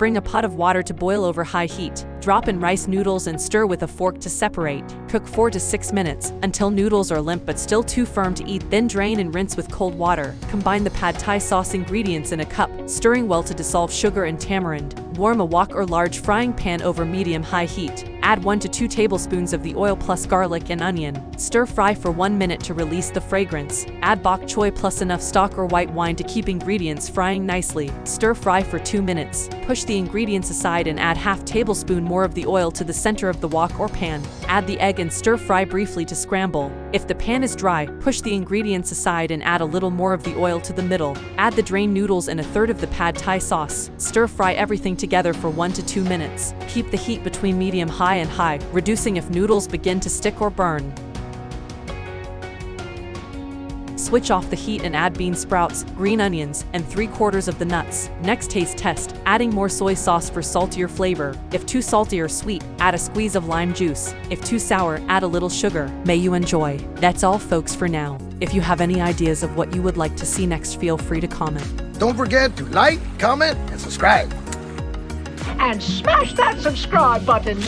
Bring a pot of water to boil over high heat. Drop in rice noodles and stir with a fork to separate. Cook 4 to 6 minutes, until noodles are limp but still too firm to eat. Then drain and rinse with cold water. Combine the pad thai sauce ingredients in a cup, stirring well to dissolve sugar and tamarind. Warm a wok or large frying pan over medium-high heat. Add 1 to 2 tablespoons of the oil plus garlic and onion. Stir fry for 1 minute to release the fragrance. Add bok choy plus enough stock or white wine to keep ingredients frying nicely. Stir fry for 2 minutes. Push the ingredients aside and add half tablespoon more of the oil to the center of the wok or pan. Add the egg and stir fry briefly to scramble. If the pan is dry, push the ingredients aside and add a little more of the oil to the middle. Add the drained noodles and a third of the pad thai sauce. Stir fry everything together for 1 to 2 minutes. Keep the heat between medium-high and high, reducing if noodles begin to stick or burn. Switch off the heat and add bean sprouts, green onions, and 3/4 of the nuts. Next, taste test, adding more soy sauce for saltier flavor. If too salty or sweet, add a squeeze of lime juice. If too sour, add a little sugar. May you enjoy. That's all folks for now. If you have any ideas of what you would like to see next, feel free to comment. Don't forget to like, comment, and subscribe. And smash that subscribe button.